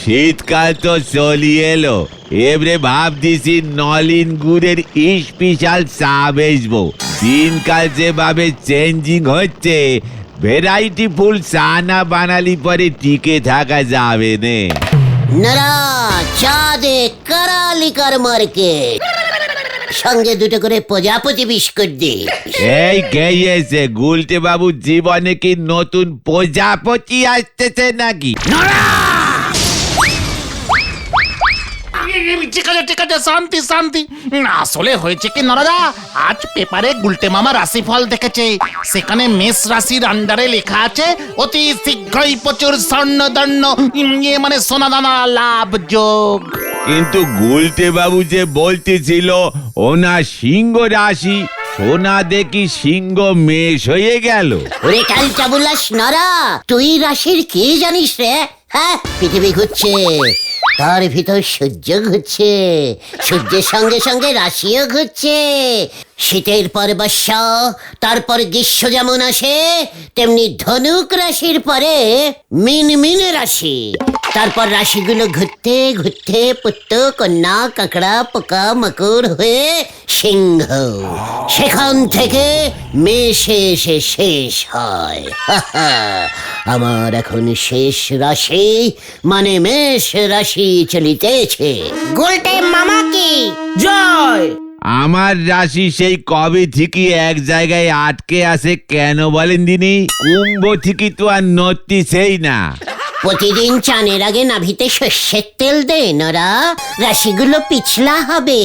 শীতকাল তো চলিয়ে এলো, এবারে ভাবতেছি নলিন গুড়ের স্পেশাল চা বেচবো। দিনকাল যেভাবে চেঞ্জিং হচ্ছে, ভ্যারাইটি ফুল চা না বানালি পরে টিকে থাকা যাবে নে। নরা চা দে কারালিকার মার্কেট, সঙ্গে দুটো করে প্রজাপতি বিস্কুট দে। এই গেছে গুলটে বাবু, জীবনে কি নতুন প্রজাপতি আসতেছে নাকি? ঠিক আছে, শান্তি শান্তি। আসলে হয়েছে কি নরদা, আজ পেপারে গুলটে মামা রাশিফল দেখেছে। সেখানে মেষ রাশির আন্ডারে লেখা আছে অতি শীঘ্রই প্রচুর স্বর্ণদণ্ড, মানে সোনাদানা লাভ যোগ। কিন্তু গুলটে বাবু যে বলতেছিল ওনা সিংহ রাশি, সোনা দেখি সিংহ মেষ হয়ে গেল। ওরে কালটা বলাস নরা, তুই রাশির কি জানিস রে? হ্যাঁ, পৃথিবী ঘুরছে, তার ভিতর সূর্য ঘুরছে, সূর্যের সঙ্গে সঙ্গে রাশিও ঘুরছে। শীতের পর বর্ষা, তারপর গ্রীষ্ম যেমন আসে, তেমনি ধনুক রাশির পরে মিন রাশি। তারপর রাশিগুলো ঘুরতে ঘুরতে পুত্র, কন্যা, কাঁকড়া, পোকা, মাকড় হয়ে সিংহ, সেখান থেকে মেষে এসে শেষ হয়। আমার এখন শেষ রাশি মানে মেষ রাশি চলিতেছে। গুলটে মামা কি জয়। আমার রাশি সেই কবে থেকে এক জায়গায় আটকে আছে কেন বলেন দিনি? কুম্ভ থেকে তো আর নড়তিছেই না। প্রতিদিন চানের আগে নাভিতে সর্ষের তেল দে নরা, রাশিগুলো পিছলা হবে,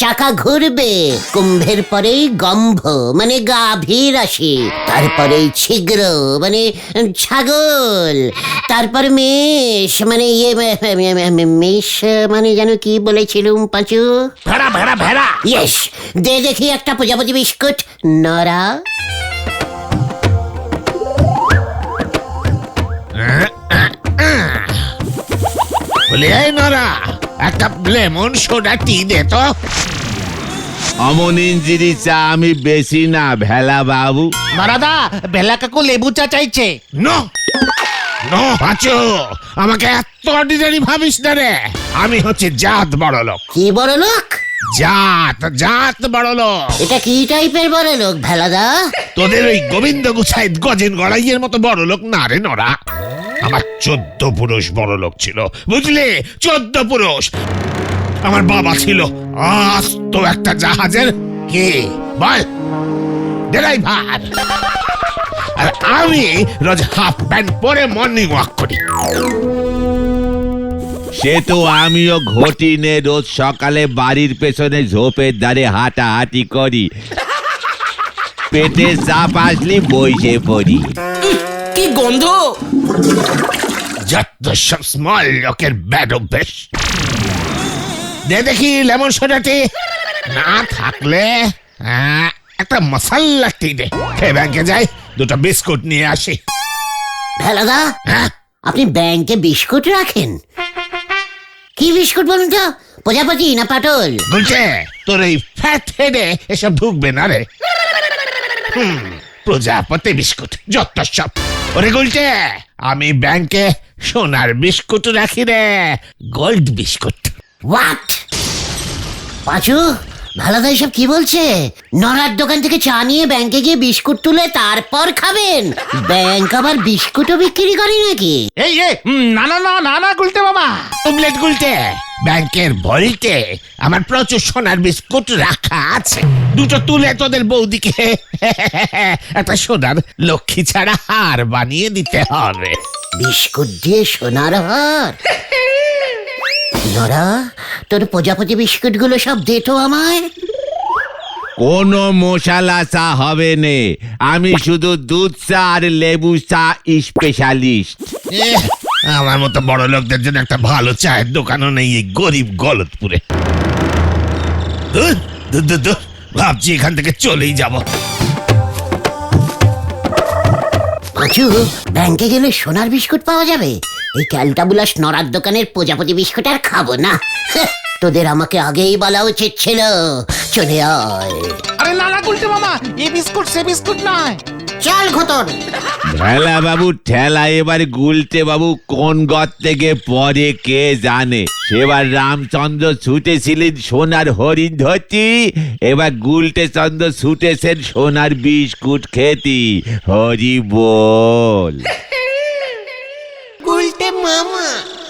চাকা ঘুরবে। কুম্ভের পরেই গম্ভ মানে গাভী রাশি, তারপরেই ছিগ্র মানে ছাগল, তারপর মেষ মানে মেষ মানে যেন কি বলেছিলুম পাঁচু? ভেড়া ভেড়া ভেড়া। ইয়েস, দে দেখি একটা প্রজাপতি বিস্কুট নরা। বলি এই নরা, একটা লেমন সোডা টি দে তো। অমন ইঞ্জিরি চা আমি বেশি না ভেলা বাবু। নরাদা, বেলা কাকু লেবু চা চাইছে। নো নো পাঁচু, আমাকে এত অর্ডিনারি ভাবিস না রে। আমি হচ্ছে জাত বড় লোক। কি বড় লোক? জাত বড় লোক। এটা কি টাইপের বড় লোক ভেলাদা? তোদের ওই গোবিন্দ গুছাইত গজেন গড়াইয়ের মতো বড় লোক না রে নরা। আমার 14 পুরুষ বড় লোক ছিল, বুঝলি? 14 পুরুষ। আমার বাবা ছিল আস্ত একটা জাহাজের কি বল ড্রাইভার, আর আমি রোজ হাফ প্যান্ট পরে মর্নিং ওয়াক করি। সে তো আমিও ঘটিনে রোজ সকালে বাড়ির পেছনে ঝোপের ধারে হাঁটাহাঁটি করি, পেটে চাপ আসলি বইসে পড়ি। কি গন্ধ! যত সব স্মল লোকের ব্যাড অভ্যেস। দে দেখি লেমন সোডাটি। না থাকলে একটা মশাল্লা টি দে। খেয়ে ব্যাংকে যাই, দুটো বিস্কুট নিয়ে আসি। ভেলাদা, হ্যাঁ, আপনি ব্যাংকে বিস্কুট রাখেন? কি বিস্কুট বলুন তো? প্রজাপতি না পাটল? বলছে তোর এই ফ্যাট হেডে এসব ঢুকবে না রে। প্রজাপতি বিস্কুট যত সব। ওরে গুলছে, আমি ব্যাংকে সোনার বিস্কুট রাখি রে, গোল্ড বিস্কুট। হোয়াট? পাঁচু, ভেলাদা এসব কি বলছে? নড়ার দোকান থেকে চা নিয়ে ব্যাংকে গিয়ে বিস্কুট তুলে তারপর খাবেন? ব্যাংক আবার বিস্কুটও বিক্রি করে নাকি? এই না না না না না গুলটে মামা। টুমলেট গুলতে, ব্যাংকের ভল্টে আমার প্রচুর সোনার বিস্কুট রাখা আছে। দুটো তুলে তোদের বৌদিকে একটা সোনার লক্ষ্মী ছাড়া হার বানিয়ে দিতে হবে। বিস্কুট দিয়ে সোনার হার? নরা, তোর প্রজাপতি বিস্কুট গুলো সব দে তো আমায়। কোনো মশালা চা হবে নে, আমি শুধু দুধ চা আর লেবু চা স্পেশালিস্ট। আমার মতো বড় লোকদের জন্য একটা ভালো চায়ের দোকানও নেই এই গরিব গলতপুরে। ভাবছি এখান থেকে চলেই যাব। পাঁচু, ব্যাংকে গেলে সোনার বিস্কুট পাওয়া যাবে? এই ক্যালটাবুলাস নড়ার দোকানের প্রজাপতি বিস্কুট আর খাবো না। তোদের আমাকে আগেই বলা উচিত ছিল। চলে আয়। আরে না না গুলটে মামা, এই বিস্কুট সে বিস্কুট নয়। চল ঘটন। ভেলা বাবু ঠেলা এবার গুলটে বাবু কোন গর থেকে পরে কে জানে। সেবার রামচন্দ্র ছুটেছিলেন সোনার হরিণ ধরতি, এবার গুলটে চন্দ্র ছুটেছেন সোনার বিস্কুট খেতি। হরি বল।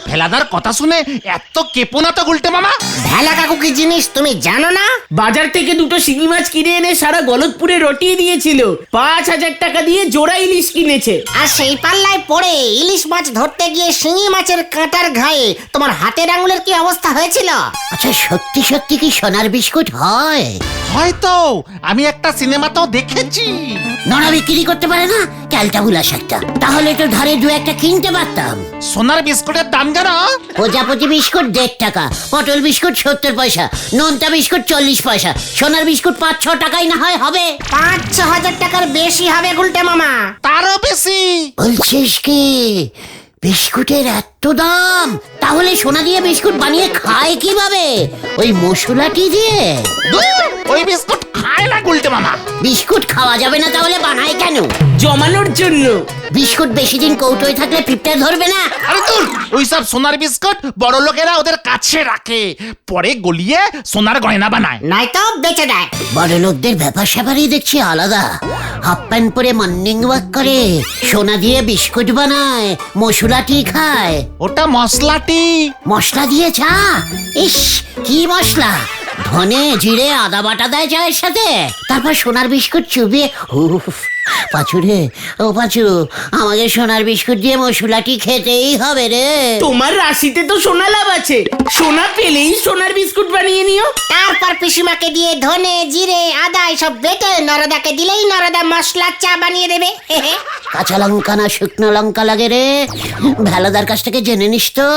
ভেলাদার কথা শুনে এত কেপো না তো গুলটে মামা। ভেলা কাকু কি জিনিস তুমি জানো না? বাজার থেকে দুটো শিঙি মাছ কিনে এনে সারা গলতপুরে রটিয়ে দিয়েছিল। 5,000 টাকা দিয়ে জোড়া ইলিশ কিনেছে। আর সেই পাল্লায় পড়ে ইলিশ মাছ ধরতে গিয়ে শিঙি মাছের কাঁটার ঘায়ে তোমার হাতের আঙুলের কি অবস্থা হয়েছিল? আচ্ছা সত্যি সত্যি কি সোনার বিস্কুট হয়? হয়তো আমি একটা সিনেমাতেও দেখেছি। নড়া বিক্রি করতে পারে না ক্যালটা বুলাস একটা, তাহলে তো ধারে দু একটা কিনতে পারতাম। সোনার বিস্কুটের দাম জানো? প্রজাপতি বিস্কুট 1.5 টাকা, পটল বিস্কুট 70 পয়সা, নোনতা বিস্কুট 40 পয়সা, সোনার বিস্কুট 5-6 টাকাই না হয় হবে। 5-6 হাজার টাকার বেশি হবে গুলটে মামা। তারও বেশি। বলছিস কি বিস্কুটের এত দাম? তাহলে সোনা দিয়ে বিস্কুট বানিয়ে খায় কিভাবে? ওই মশলাটি দিয়ে? ওই বিস্কুট খায় না গুলটে মামা। বিস্কুট খাওয়া যাবে না তাহলে বানায় কেন? জমানোর জন্য। বিস্কুট বেশি দিন কৌটোয় থাকলে পিঁপড়ে ধরবে না? আরে দূর, ওইসব সোনার বিস্কুট বড় লোকেরা ওদের কাছে রাখে, পরে গলিয়ে সোনার গয়না বানায়। নয়তো বেচে দেয়। বড় লোকদের ব্যাপার স্যাপারই দেখছি আলাদা। হাফ প্যান্ট পরে মর্নিং ওয়াক করে, সোনা দিয়ে বিস্কুট বানায়, মশলাটি খায়। ওটা মশলাটি। মশলা দিয়ে চা? ইস কি মশলা! ধনে জিরে আদা বাটা দেয় চায়ের সাথে, তারপর সোনার বিস্কুট চুবিয়ে। উফ পাঁচু রে, ও পাঁচু, আমাকে সোনার বিস্কুট দিয়ে মশলাটি খেতেই হবে রে। তোমার রাশিতে তো সোনা লাভ আছে, সোনা পেলেই সোনার বিস্কুট বানিয়ে নিও। তারপর পিসিমাকে দিয়ে ধনে জিরে আদা এসব বেটে নরদাকে দিলেই নরদা মশলার চা বানিয়ে দেবে। কাঁচা লঙ্কা না শুকনো লঙ্কা লাগে রে? ভেলাদার কাছ থেকে জেনে নিস তো।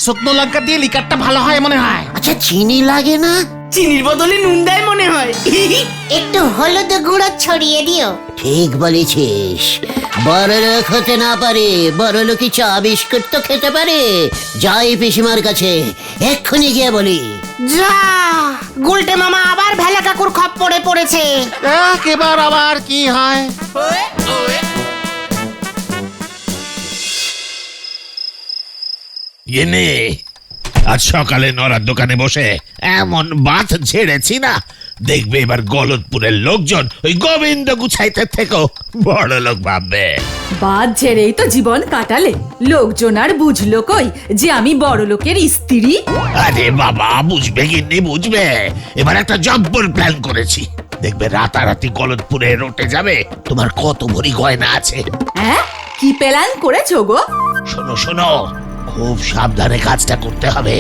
শুকনো লঙ্কা দিয়ে লিকারটা ভালো হয় মনে হয়। আচ্ছা চিনি লাগে না? চিনির বদলে নুন দেয় মনে হয়। একটু হলুদ গুঁড়ো ছড়িয়ে দিও। ঠিক বলেছিস। বড় লোক হতে না পারে, বড় লোকই চা বিস্কুট তো খেতে পারে। যাই পিসিমার কাছে, এক্ষুনি গিয়ে বলি। যা, গুলটে মামা আবার ভেলা কাকুর খপ্পরে পড়েছে। এবার আবার কি হয়? ইয়ে আজ সকালে নরার দোকানে বসে এমন বাত ঝেড়েছি না, দেখবে এবার গলতপুরের লোকজন ওই গোবিন্দ গুছাইতে থেকেও বড় লোক ভাববে। বাদ ঝেড়েই তো জীবন কাটালে, লোকজন আর বুঝলো কই যে আমি বড় লোকের স্ত্রী? আরে বাবা, বুঝবে গিন্নি বুঝবে। এবার একটা জব্বর প্ল্যান করেছি, দেখবে রাতারাতি গলতপুরে রটে যাবে তোমার কত ভরি গয়না আছে। হ্যাঁ, কি প্ল্যান করেছো গো? শোনো শোনো, খুব সাবধানে কাজটা করতে হবে।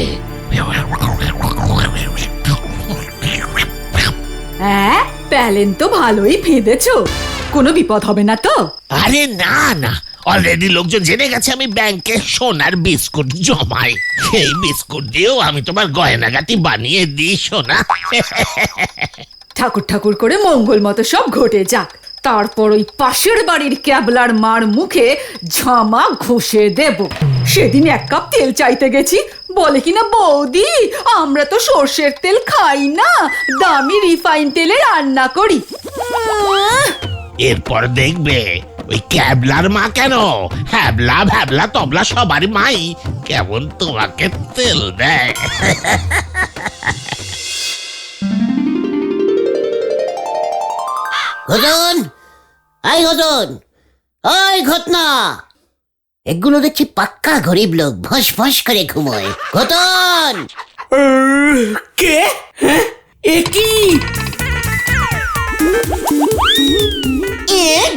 হ্যাঁ, প্ল্যান তো ভালোই ফেঁদেছো, কোনো বিপদ হবে না তো? আরে না না, অলরেডি লোকজন জেনে গেছে আমি ব্যাংকে সোনার বিস্কুট জমাই। সেই বিস্কুট দিয়েও আমি তোমার গয়নাগাটি বানিয়ে দিই সোনা। ঠাকুর ঠাকুর করে মঙ্গল মতো সব ঘটে যাক, তারপর ওই পাশের বাড়ির ক্যাবলার মার মুখে ঝামা ঘষে দেব। সেদিন 1 কাপ তেল চাইতে গেছি, বলে কিনা বৌদি আমরা তো সর্ষের তেল খাই না, দামি রিফাইন তেলে রান্না করি। এরপর দেখবে ওই ক্যাবলার মা কেন, হ্যাবলা ভ্যাবলা তবলা সবারই মাই কেমন তোমাকে তেল দেয়। ঘটন, আই ঘটন, ওই ঘটনা। এগুলো দেখছি পাক্কা গরিব লোক, ভস ভস করে ঘুমোয়। ঘটন! কে? হ্যাঁ? এ কি?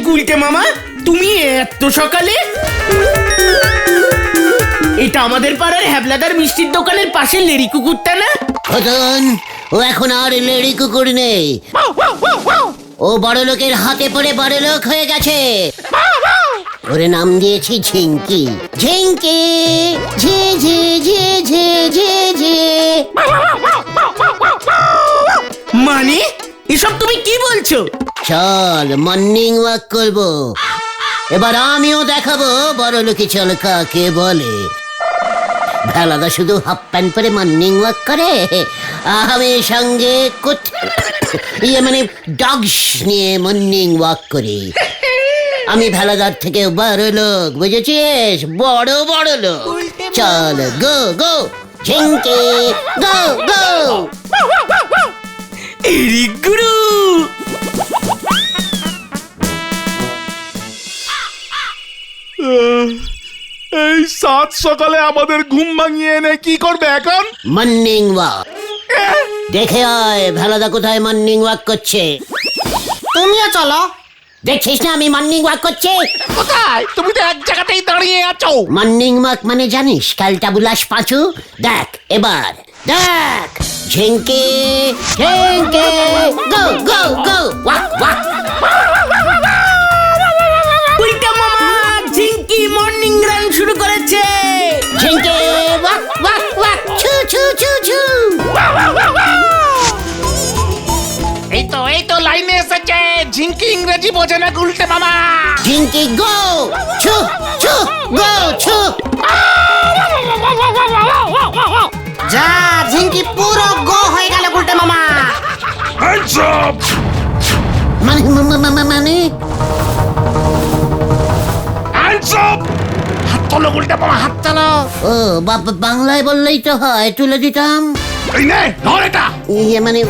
গুলটে মামা, তুমি এত সকালে? এটা আমাদের পাড়ার হ্যাবলাদার মিষ্টির দোকানের পাশে লেড়ি কুকুরটা না? ঘটন, ও এখন আর লেড়ি কুকুর নেই, ও বড় লোকের হাতে পড়ে বড় লোক হয়ে গেছে। ওরে নাম দিয়েছি ঝিঙ্কি। ঝিঙ্কি ঝি ঝি ঝি ঝি ঝি ঝি। মানে এসব তুমি কি বলছো? চল মর্নিং ওয়াক করবো, এবার আমিও দেখাবো বড় লোকি চল কাকে বলে। ভেলাদা শুধু হাফ প্যান্ট পরে মর্নিং ওয়াক করে, আমি সঙ্গে মানে ডগস নিয়ে মর্নিং ওয়াক করি। আমি ভেলাদার থেকে বড় লোক, বুঝেছিস? বড় বড় লোক। চল গো গো ঝিঙ্কি গো গো। এরি গুরু এই সাত সকালে আমাদের ঘুম ভাঙিয়ে এনে কি করবে এখন? মর্নিং ওয়াক দেখে আয়, ভেলাদা কোথায় মর্নিং ওয়াক করছে। তুমিও চলো, দেখছিস না আমি মর্নিং ওয়াক করছি? কোথায়? তুমি তো এক জায়গাতেই দাঁড়িয়ে আছো। মর্নিং ওয়াক মানে জানিস? খেলটা বুলাস পাঁচু। দেখ এবার দেখ, ঝিঙ্কি ঝিঙ্কি গো গো গো ওয়াক ওয়াক। উল্টা মামা ঝিঙ্কি মর্নিং রান শুরু করেছে। ঝিঙ্কি ওয়াক ওয়াক ওয়াক ছু ছু ছু ছু। এই তো লাইনে এসেছে। ঝিঙ্কি ইংরেজি বোঝে না গুলটে মামা। ঝিঙ্কি গো ছু ছু গো ছু। যা ঝিঙ্কি পুরো গো হয়ে গেল গুলটে মামা। মানে মানে হাত তোলো গুলটে মামা, হাত তোলো। ও বাংলায় বললেই তো হয়, তুলে দিতাম। এই নে ধর এটা। ইয়ে মানে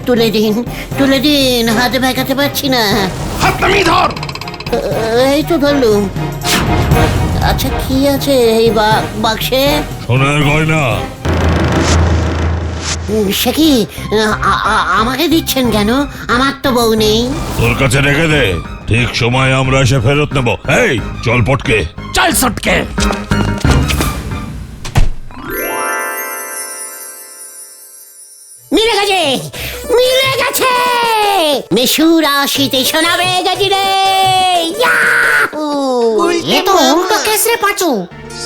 তুলে দিন তুলে দিন, হাতে ভেকাতে পারছি না। হাত নামিয়ে ধর। এই তো ধরলুম। আচ্ছা কি আছে এই বাক্সে? সোনার গয়না। সে কি আমাকে দিচ্ছেন কেন? আমার তো বউ নেই। তোর কাছে রেখে দে, ঠিক সময় আমরা এসে ফেরত নেব। এই চল পটকে। চল সটকে। মিলে গেছে মিলে গেছে, মেশুর আসিতে শোনাবে গেছি রে। এ তো উল্টো কেস রে পাঁচু।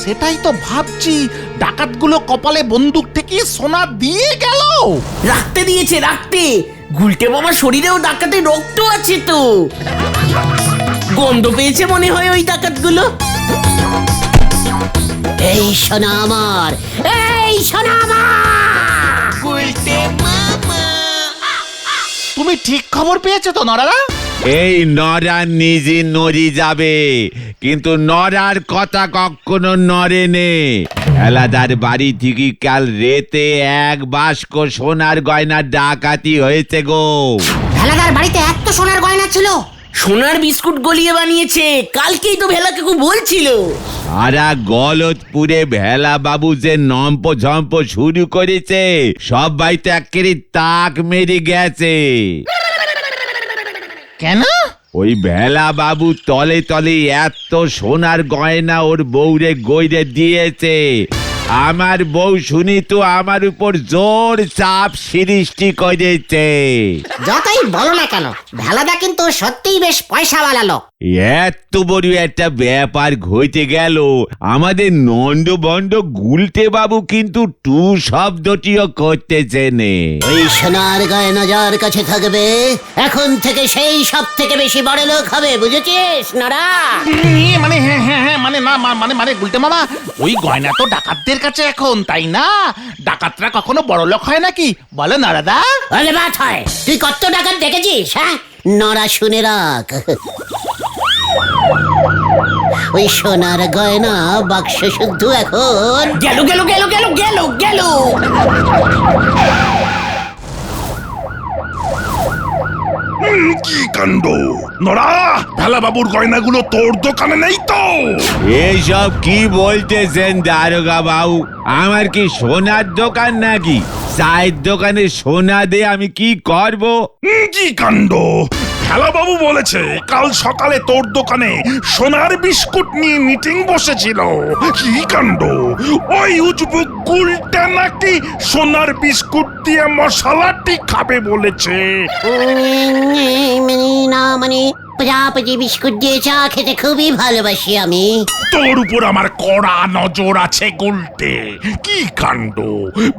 সেটাই তো ভাবছি, ডাকাতগুলো কপালে বন্দুক থেকে সোনা দিয়ে গেল। রাখতে দিয়েছে রাখতে। গুলটে মামার শরীরেও ডাকাতের রক্ত আছে তো। গন্ধ পেয়েছে মনে হয় ওই ডাকাতগুলো। এই সোনা আমার, এই সোনা আমার। তুমি ঠিক খবর পেয়েছো তো নরাদা? এই নরা নিজে নড়ি যাবে, কিন্তু নরার কথা কখনো নড়ে নে। এলাদার বাড়ি থেকে কাল রেতে এক বাস্ক সোনার গয়না ডাকাতি হয়েছে গো। ভেলাদার বাড়িতে এত সোনার গয়না ছিল? সোনার বিস্কুট গলিয়ে বানিয়েছে, কালকেই তো ভেলা কাকু বলছিল। সারা গলতপুরে ভেলা বাবু যে নম্প ঝম্প শুরু করেছে, সবাই তো একেবারে তাক মেরে গেছে। কেন? ওই ভেলা বাবু তলে তলে এত সোনার গয়না ওর বউরে গইরে দিয়েছে। আমার বউ শুনি তো আমার উপর জোর চাপ সৃষ্টি করেছে। যতই বলো না কেন, ভেলাদা কিন্তু সত্যিই বেশ পয়সা বানালো। এত বড় একটা ব্যাপার ঘটে গেল, আমাদের নন্দ বন্ড গুলটে বাবু কিন্তু টু শব্দটিও করতেছে নে। ওই সোনার গয়না যার কাছে থাকবে, এখন থেকে সেই সব থেকে বেশি বড় লোক হবে, বুঝেছিস নরা? মানে হ্যাঁ হ্যাঁ হ্যাঁ মানে না মানে গুলটে মামা, ওই গয়না তো ডাকাতদের কাছে এখন, তাই না? ডাকাতরা কখনো বড় লোক হয় নাকি বলো নরাদা? আরে বাত হয়, তুই কত টাকা দেখেছিস? হ্যাঁ নরা শুনে রাখ, ওই সোনার গয়না বাক্স শুদ্ধ এখন গেল গেল গেল গেল গেল গেল। কি কাণ্ড! নড়া, ভেলা বাবুর গয়নাগুলো তোর দোকানে নেই তো? এইসব কি বলতেছেন দারোগা বাবু? আমার কি সোনার দোকান নাকি? চায়ের দোকানে সোনা দিয়ে আমি কি করব? কি কাণ্ড! ভেলা বাবু বলেছে কাল সকালে তোর দোকানে সোনার বিস্কুট নিয়ে মিটিং বসেছিল। কি কাণ্ড! ওই উজবুক গুলটা নাকি সোনার বিস্কুট দিয়ে মশলাটি খাবে বলেছে। না মানে প্রজাপতি বিস্কুট দিয়ে চা খেতে খুবই ভালোবাসি আমি। তোর উপর আমার কড়া নজর আছে গুলটে। কি কাণ্ড!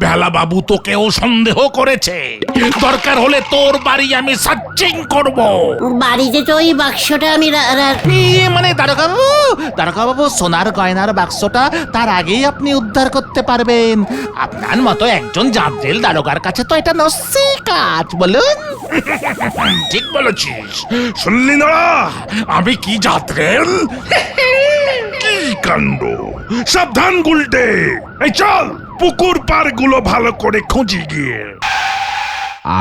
ভেলা বাবু তোকেও সন্দেহ করেছে। দরকার হলে তোর বাড়ি আমি সার্চিং করব। বাড়িতে তো ওই বাক্সটা আমি মানে দারোগা বাবু, দারোগা বাবু, সোনার গয়নার বাক্সটা তার আগেই আপনি উদ্ধার করতে পারবেন। আপনার মতো একজন জাদ্রেল দারোগার কাছে তো এটা নস্যি কাজ, বলুন। ঠিক বলেছিস। শুনলি না আমি কি যাত্রেল? কি কাণ্ড! সাবধান গুলটে, এই চল পুকুর পার গুলো ভালো করে খুঁজি গিয়ে।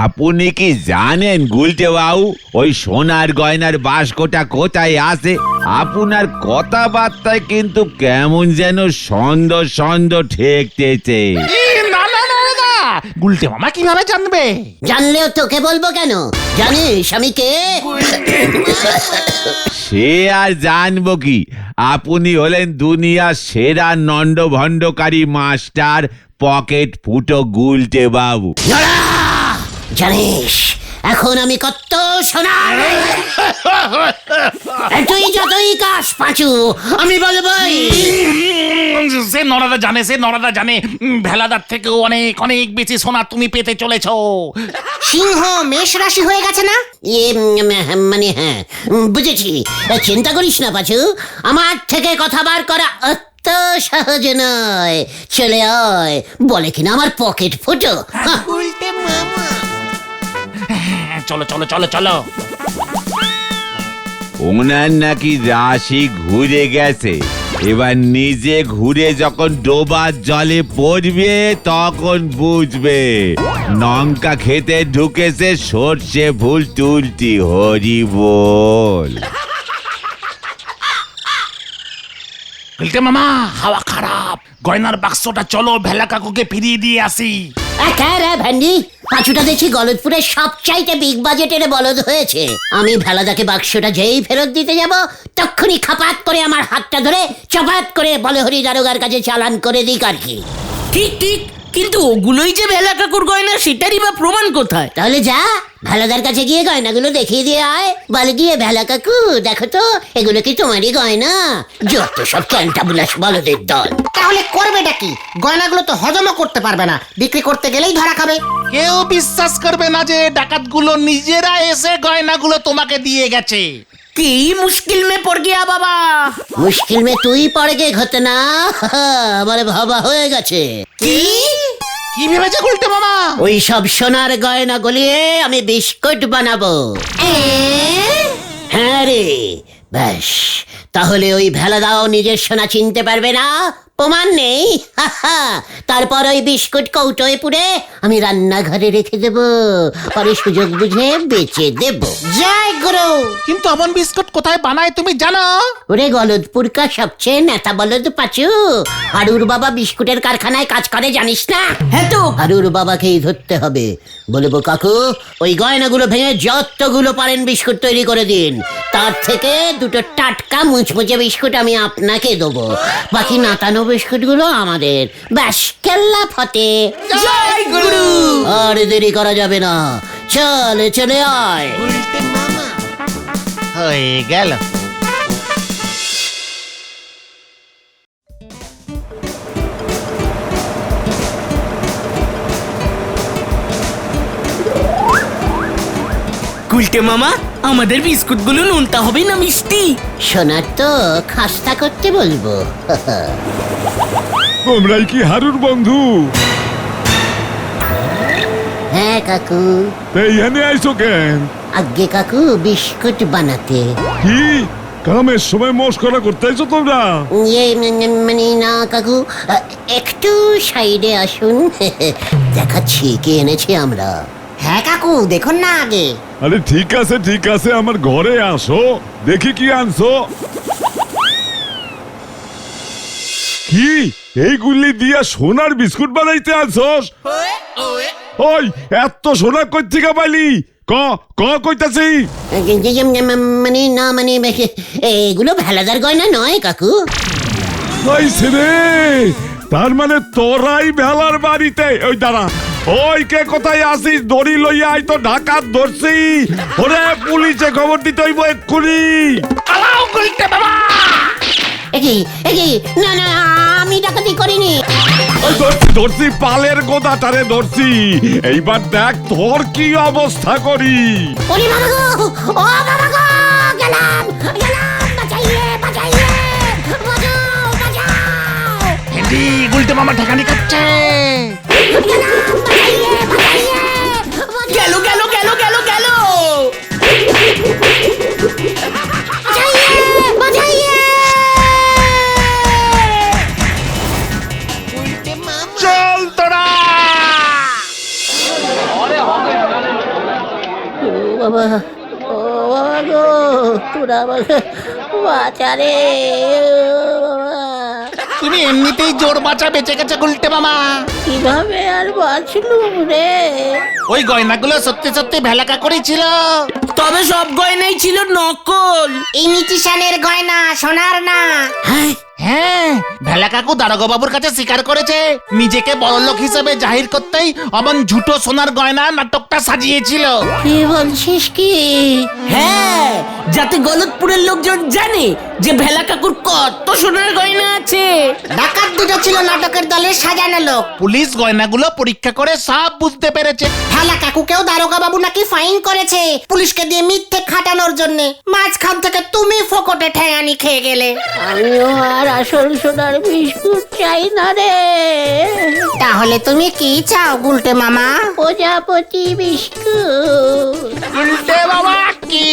আপনি কি জানেন গুলটে বাবু ওই সোনার গয়নার বাস্কটা কোথায় আছে? আপনার কথাবার্তায় কিন্তু কেমন যেন সন্দেহ সন্দেহ ঠেকতেছে। না না না না, গুলটে মামা কিভাবে জানবে? জানলেও তোকে বলবো কেন? জানিস আমি কে? সে আর জানবো কি, আপনি হলেন দুনিয়ার সেরা নন্ড ভণ্ডকারী মাস্টার পকেট ফুটো গুলটে বাবু। নড়া! জানিস এখন আমি কত সোনার? তুই যতই কাশ পাঁচু, আমি বলবই। সে নরাদা জানে, সে নরাদা জানে, ভেলাদার থেকেও অনেক অনেক বেশি সোনা তুমি পেতে চলেছো। সিংহ মেষ রাশি হয়ে গেছে না? মানে হ্যাঁ, বুঝেছি। চিন্তা করিস না পাঁচু, আমার থেকে কথা বার করা অত সহজ নয়। চলে আয়, বলে কিনা আমার পকেট ফুটো। চলো চলো চলো চলো। ওনার নাকি রাশি ঘুরে গেছে, এবার নিজে ঘুরে যখন ডোবার জলে পড়বে তখন বুঝবে লঙ্কা খেতে ঢুকেছে সর্ষে ফুল তুলতি। হরি বল। গুলটে মামা, হাওয়া খারাপ, গয়নার বাক্সটা চলো ভেলা কাকুকে ফিরিয়ে দিয়ে আসি। রে ভ্যান্ডি, পাঁচুটা দেখছি গলতপুরের সবচাইতে বিগ বাজেটের বলদ হয়েছে। আমি ভেলাদাকে বাক্সটা যেই ফেরত দিতে যাব তখনই খাপাত করে আমার হাতটা ধরে চপাত করে বলহরি দারোগার কাছে চালান করে দিক আর কি। ঠিক ঠিক, কিন্তু ওগুলোই যে ভেলা কাকুর গয়না সেটারই বা প্রমাণ কোথায়? তাহলে যা ভেলাদার কাছে গিয়ে গয়নাগুলো দেখিয়ে দিয়ে আয়। বলে গিয়ে, ভেলা কাকু দেখো তো এগুলো কি তোমারই গয়না? যত সব ক্যালটা বুলাস বলদের দল। তাহলে করবেটা কি? গয়নাগুলো তো হজমও করতে পারবে না, বিক্রি করতে গেলেই ধরা খাবে। কেউ বিশ্বাস করবে না যে ডাকাতগুলো নিজেরা এসে গয়নাগুলো তোমাকে দিয়ে গেছে। কি মুশকিল মে পড় গিয়া বাবা। মুশকিল মে তুই পড়ে গে ঘটনা। আমার ভাবা হয়ে গেছে। কি? কি ভেবেছে গুলটে মামা? ওই সব সোনার গয়না গলিয়ে আমি বিস্কুট বানাবো। হ্যাঁ রে, ব্যাস তাহলে ওই ভেলাদাও নিজের সোনা চিনতে পারবে না, প্রমাণ নেই। তারপর ওই বিস্কুট কৌটোয় পুরে আমি রান্নাঘরে রেখে দেব, পরে সুযোগ বুঝে বেচে দেব। জয় গুরু। কিন্তু অমন বিস্কুট কোথায় বানায় তুমি জানো? ওরে গলদপুরকা সবচেয়ে নেতা বলদ পাচু, হারুর বাবা বিস্কুটের কারখানায় কাজ করে জানিস না? হ্যাঁ তো। হারুর বাবাকেই ধরতে হবে। বলবো কাকু ওই গয়নাগুলো ভেঙে যতগুলো পারেন বিস্কুট তৈরি করে দিন, তার থেকে দুটো টাটকা মুচমুচে বিস্কুট আমি আপনাকে দেবো, বাকি নাতানো বিস্কুট গুলো আমাদের। ব্যাস কেল্লা ফতে। জয় গুরু। আর দেরি করা যাবে না, চলে চলে আয়। হয়ে গেল। গুলটে মামা, আমাদের বিস্কুটগুলো নোনতা হবে না মিষ্টি? সোনার তো খাস্তা করতে বলবো। তোমরাই কি হারুর বন্ধু? হ্যাঁ কাকু। এইখানে আইছো কেন? আগে কাকু বিস্কুট বানাতে। কি কামের সময় মস্করা করতে আইছো তোমরা? মানে না কাকু, একটু সাইডে আসুন। দেখাচ্ছি কি এনেছি আমরা। হ্যাঁ কাকু, দেখুন না আগে। আরে ঠিক আছে, আমার ঘরে আসো, দেখি কি আনছো। কি এইগুলি দিয়া সোনার বিস্কুট বানাইতে আনছস? ওই এত সোনা কই থেকে পাইলি? ক ক কইতাছি। মানে না মানে এগুলো ভেলাদার গয়না নয় কাকু। হইছে রে, তার মানে তোরাই ভেলার বাড়িতে। ওই দাঁড়া, ওই কে কোথায় আসিস? দড়ি লইয়া আই তো ডাকাত ধরছি। ওরে পুলিশে খবর দিতে হইব এক্ষুনি। পালাও গুলটে মামা। না না, আমি ডাকাতি করিনি। ওই ধরছি পালের গোদাটারে ধরছি। এইবার দেখ তোর কি অবস্থা করি। ওরে বাবা গো, ও বাবা গো, গেলাম গেলাম, বাঁচাইয়ে বাঁচাইয়ে। আমার ঠেকানি কাটছে। গেল গেল গেল গেল গেল চল তোরা। বাবা ও বাবা গো তোরা আমাকে বাঁচারে বাবা তুমি এমনিতেই জোর বাঁচা বেঁচে গেছে গুলটে মামা। কিভাবে আর বাঁচলুম রে ওই গয়নাগুলো সত্যি সত্যি ভেলাকা করেছিল। তবে সব গয়নাই ছিল নকল। ইমিটেশনের গয়না, সোনার না। হ্যাঁ, ভেলা কাকু দারোগা বাবুর কাছে স্বীকার করেছে নিজেকে বড়লোক হিসেবে জাহির করতেই অমন ঝুটো সোনার গয়না নাটকটা সাজিয়েছিল। কি বলছিস কি হ্যাঁ, যাতে গলতপুরের লোকজন জানে যে ভেলা কাকুর কত সোনার গয়না আছে। ডাকাত দুটো ছিল নাটকের দলের সাজানো লোক। পুলিশ গয়নাগুলো পরীক্ষা করে সব বুঝতে পেরেছে। ভালা কাকুকেও দারোগা বাবু নাকি ফাইন করেছে পুলিশকে দিয়ে মিথ্যে খাটানোর জন্য। মাঝখান থেকে তুমি ফোকটে ঠ্যাঙানি খেয়ে গেলে। আমিও আর আসল সোনার বিস্কুট চাই না রে তাহলে তুমি কি চাও গুলটে মামা? প্রজাপতি বিস্কুট গুলটে বাবা কি